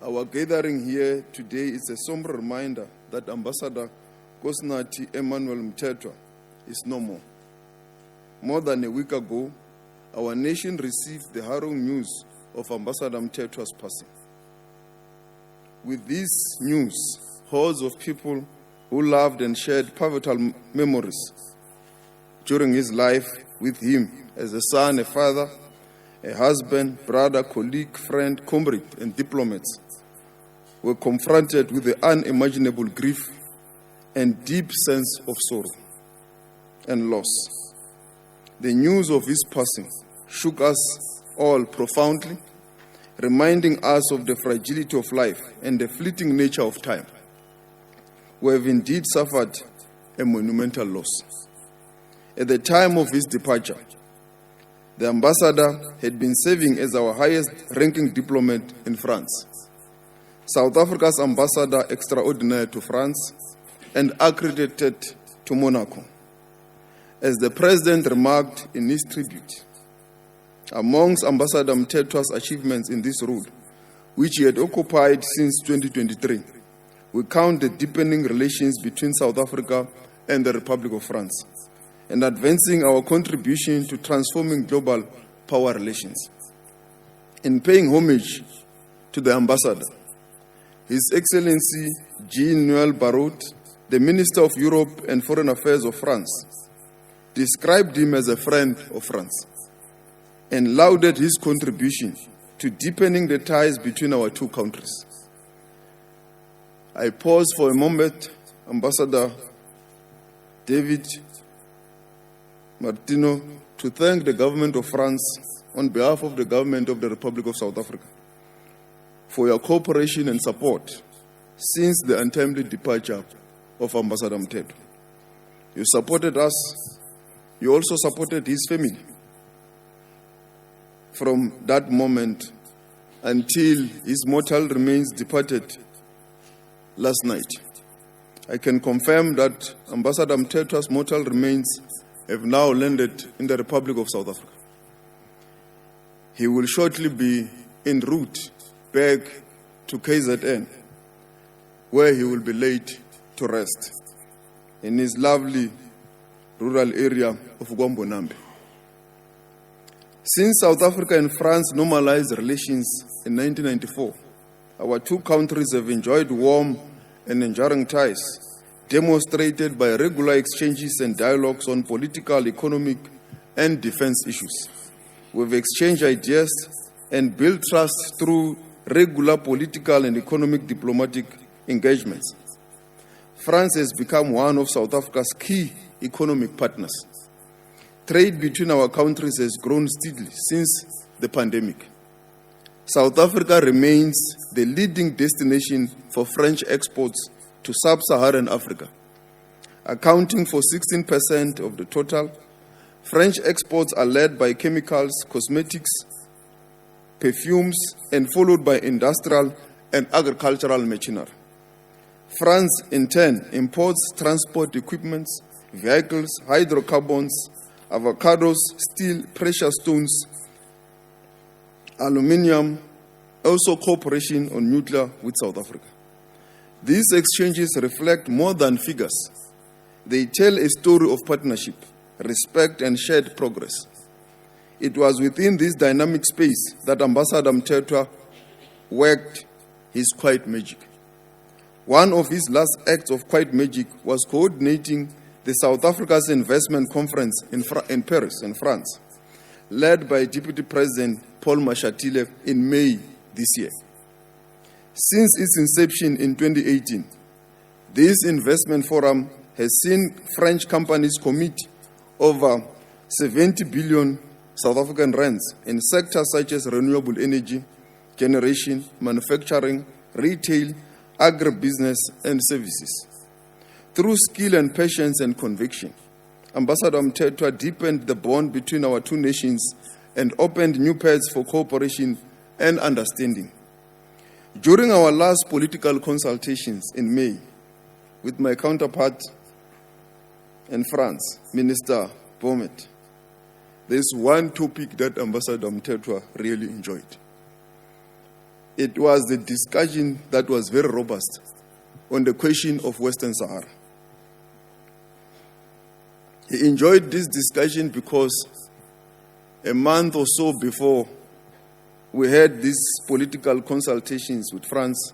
Our gathering here today is a somber reminder that Ambassador Nkosinathi Emmanuel Mthethwa is no more. More than a week ago, our nation received the harrowing news of Ambassador Mthethwa's passing. With this news, hordes of people who loved and shared pivotal memories during his life with him as a son, a father, a husband, brother, colleague, friend, comrade, and diplomats were confronted with the unimaginable grief and deep sense of sorrow and loss. The news of his passing shook us all profoundly, reminding us of the fragility of life and the fleeting nature of time. We have indeed suffered a monumental loss. At the time of his departure, the ambassador had been serving as our highest-ranking diplomat in France, South Africa's ambassador extraordinaire to France, and accredited to Monaco. As the president remarked in his tribute, amongst Ambassador Mthethwa's achievements in this role, which he had occupied since 2023, we count the deepening relations between South Africa and the Republic of France, and advancing our contribution to transforming global power relations. In paying homage to the ambassador, His Excellency Jean-Noël Barrot, the Minister of Europe and Foreign Affairs of France, described him as a friend of France and lauded his contribution to deepening the ties between our two countries. I pause for a moment, Ambassador David Martino, to thank the government of France on behalf of the government of the Republic of South Africa for your cooperation and support since the untimely departure of Ambassador Mthethwa. You supported us. You also supported his family from that moment until his mortal remains departed last night. I can confirm that Ambassador Mthethwa's mortal remains have now landed in the Republic of South Africa. He will shortly be en route back to KZN, where he will be laid to rest in his lovely rural area of Gwambonambe. Since South Africa and France normalized relations in 1994, our two countries have enjoyed warm and enduring ties, demonstrated by regular exchanges and dialogues on political, economic, and defense issues. We've exchanged ideas and built trust through regular political and economic diplomatic engagements. France has become one of South Africa's key economic partners. Trade between our countries has grown steadily since the pandemic. South Africa remains the leading destination for French exports to sub-Saharan Africa. Accounting for 16% of the total, French exports are led by chemicals, cosmetics, perfumes, and followed by industrial and agricultural machinery. France, in turn, imports transport equipments, vehicles, hydrocarbons, avocados, steel, precious stones, aluminium, also cooperation on nuclear with South Africa. These exchanges reflect more than figures. They tell a story of partnership, respect, and shared progress. It was within this dynamic space that Ambassador Mthethwa worked his quiet magic. One of his last acts of quiet magic was coordinating the South Africa's Investment Conference in Paris, in France, led by Deputy President Paul Mashatile in May this year. Since its inception in 2018, this investment forum has seen French companies commit over 70 billion South African rands in sectors such as renewable energy, generation, manufacturing, retail, agribusiness, and services. Through skill and patience and conviction, Ambassador Mthethwa deepened the bond between our two nations and opened new paths for cooperation and understanding. During our last political consultations in May with my counterpart in France, Minister Bomet, there's one topic that Ambassador Mthethwa really enjoyed. it was the discussion that was very robust on the question of Western Sahara. He enjoyed this discussion because a month or so before, we had these political consultations with France.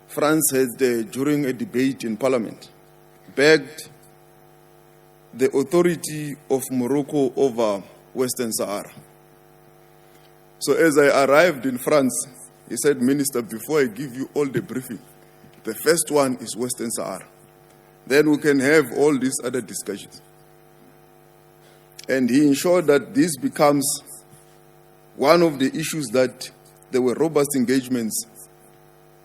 France had, during a debate in Parliament, begged the authority of Morocco over Western Sahara. So as I arrived in France, he said, Minister, before I give you all the briefing, the first one is Western Sahara. Then we can have all these other discussions. And he ensured that this becomes one of the issues that there were robust engagements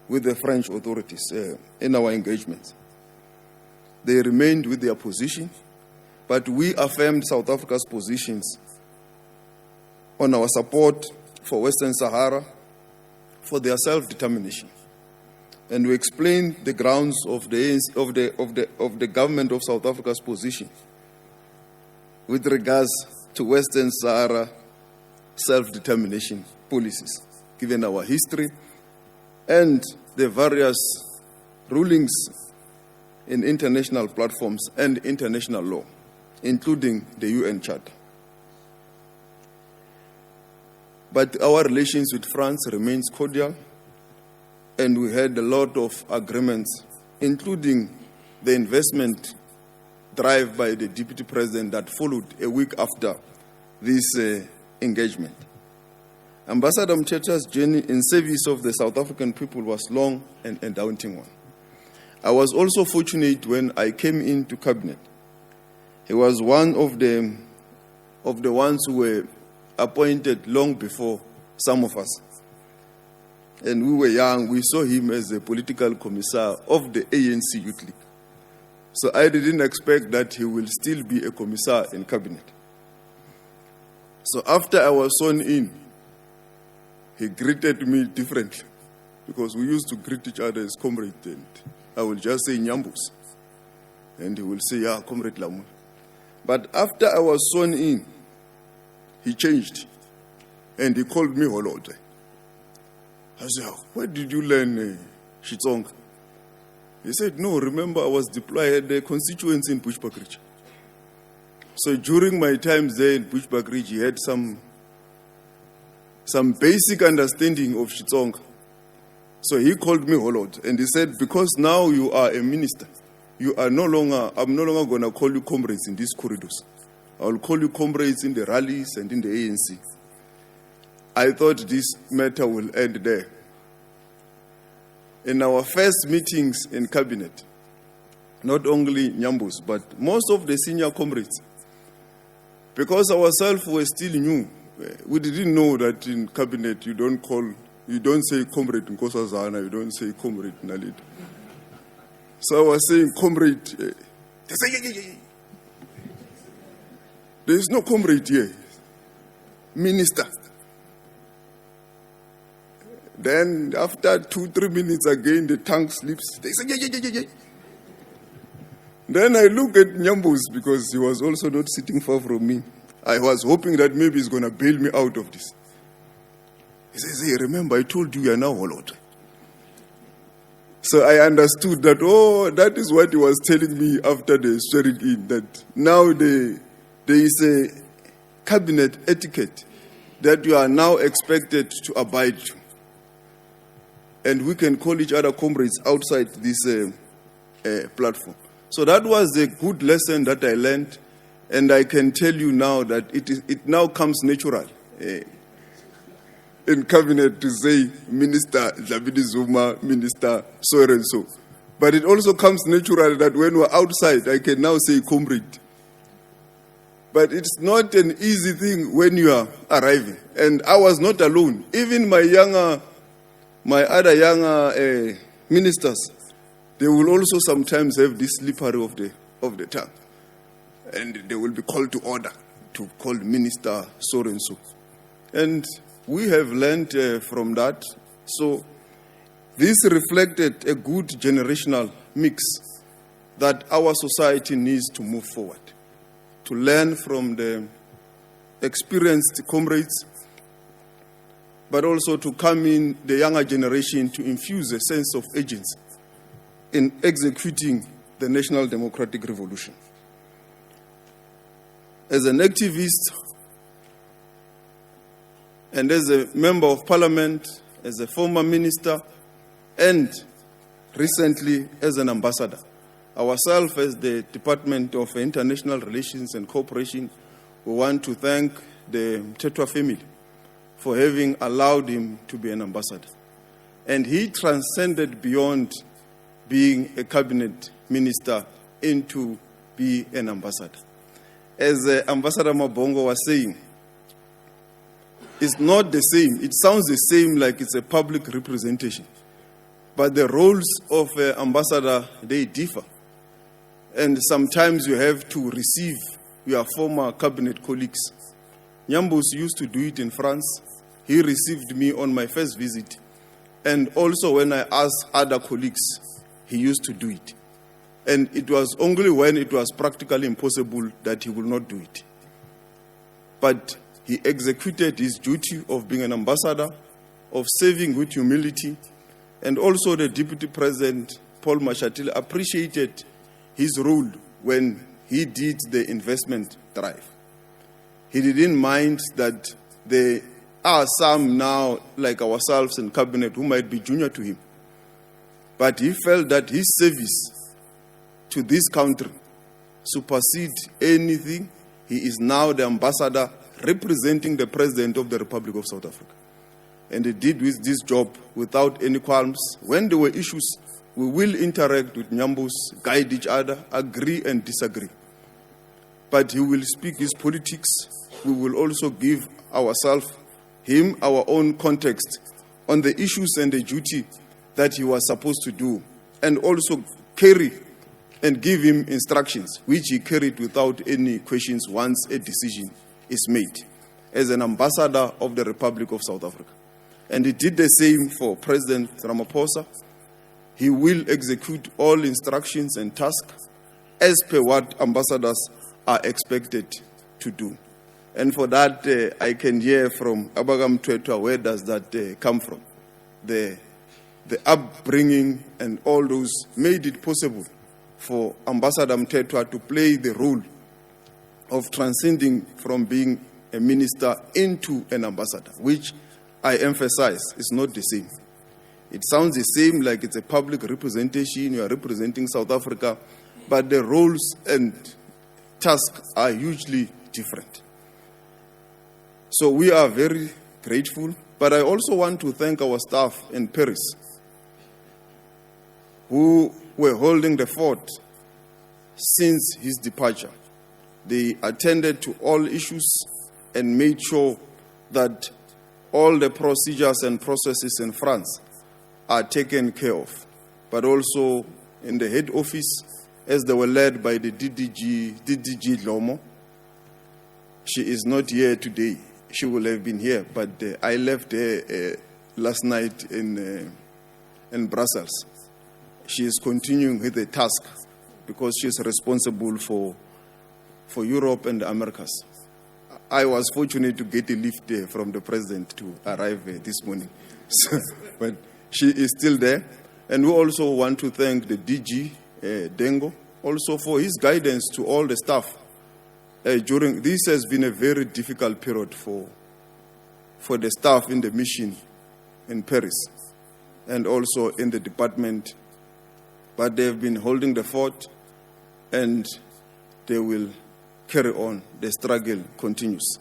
with the French authorities in our engagements. They remained with their position, but we affirmed South Africa's positions on our support for Western Sahara, for their self-determination. And we explained the grounds of the government of South Africa's position with regards to Western Sahara self-determination policies, given our history and the various rulings in international platforms and international law, including the UN Charter. But our relations with France remains cordial, and we had a lot of agreements, including the investment drive by the Deputy President that followed a week after this engagement. Ambassador Mthethwa's journey in service of the South African people was long and a daunting one. I was also fortunate when I came into cabinet. He was one of the ones who were appointed long before some of us. And we were young, we saw him as a political commissar of the ANC Youth League. So I didn't expect that he will still be a commissar in cabinet. So after I was sworn in, he greeted me differently, because we used to greet each other as comrades, and I will just say Nyambus, and he will say, yeah, Comrade Lamola. But after I was sworn in, he changed, and he called me Ronald. I said, where did you learn Xitsonga? He said, no, remember I was deployed at the constituency in Bushbuckridge. So during my times there in Bushbuckridge, he had some basic understanding of Xitsonga. So he called me Ronald, and he said, because now you are a minister, I'm no longer going to call you comrades in these corridors. I will call you comrades in the rallies and in the ANC. I thought this matter will end there. In our first meetings in cabinet, not only Nyambus, but most of the senior comrades, because ourselves were still new, we didn't know that in cabinet you don't say Comrade Nkosinathi, you don't say Comrade Nalid. So I was saying Comrade. They say, yeah. There is no comrade here. Minister. Then after 2-3 minutes again, the tongue slips. They say, yeah. Then I look at Nyambus, because he was also not sitting far from me. I was hoping that maybe he's going to bail me out of this. He says, hey, remember, I told you are now Ronald. So I understood that, that is what he was telling me after the swearing in, that now there is a cabinet etiquette that you are now expected to abide to. And we can call each other comrades outside this platform. So that was a good lesson that I learned, and I can tell you now that it now comes natural in cabinet to say Minister Davide Zuma, Minister so and so. But it also comes natural that when we're outside, I can now say comrade. But it's not an easy thing when you are arriving. And I was not alone. Even my other younger ministers, they will also sometimes have this slippery of the tongue. And they will be called to order to call minister so and so. And we have learned from that. So this reflected a good generational mix that our society needs to move forward, to learn from the experienced comrades but also to come in the younger generation to infuse a sense of agency in executing the national democratic revolution. As an activist and as a member of parliament, as a former minister, and recently as an ambassador, ourselves as the Department of International Relations and Cooperation, we want to thank the Mthethwa family for having allowed him to be an ambassador. And he transcended beyond being a cabinet minister into be an ambassador. As Ambassador Mabongo was saying, it's not the same. It sounds the same like it's a public representation. But the roles of ambassador, they differ. And sometimes you have to receive your former cabinet colleagues. Nyambos used to do it in France. He received me on my first visit. And also when I asked other colleagues, he used to do it. And it was only when it was practically impossible that he would not do it. But he executed his duty of being an ambassador, of serving with humility, and also the Deputy President, Paul Mashatile, appreciated his role when he did the investment drive. He didn't mind that there are some now, like ourselves in cabinet, who might be junior to him. But he felt that his service to this country supersedes anything. He is now the ambassador representing the President of the Republic of South Africa. And he did with this job without any qualms. When there were issues, we will interact with Nyambos, guide each other, agree and disagree. But he will speak his politics. We will also give him our own context on the issues and the duty that he was supposed to do, and also carry and give him instructions, which he carried without any questions once a decision is made, as an ambassador of the Republic of South Africa. And he did the same for President Ramaphosa. He will execute all instructions and tasks as per what ambassadors are expected to do. And for that, I can hear from Abagam Mthethwa, where does that come from? The upbringing and all those made it possible for Ambassador Mthethwa to play the role of transcending from being a minister into an ambassador, which I emphasize is not the same. It sounds the same, like it's a public representation, you are representing South Africa, but the roles and tasks are hugely different. So we are very grateful, but I also want to thank our staff in Paris who were holding the fort since his departure. They attended to all issues and made sure that all the procedures and processes in France are taken care of, but also in the head office, as they were led by the DDG Lomo. She is not here today. She will have been here, but I left her last night in Brussels. She is continuing with the task because she is responsible for Europe and the Americas. I was fortunate to get a lift from the president to arrive this morning. But she is still there. And we also want to thank the DG, Dengo, also for his guidance to all the staff. This has been a very difficult period for the staff in the mission in Paris and also in the department. But they have been holding the fort and they will carry on. The struggle continues.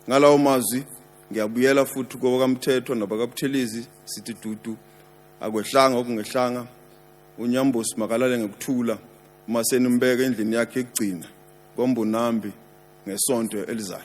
Ngalawo mazwi ngiyabuyela futhi kwa Mthethwa nabakabuthelezi sithi dudu akwehlanga okungehlanga unyambosi makalale ngekuthula uma senimbeka endlini yakhe ekugcina kombonambi ngesonto elizayo.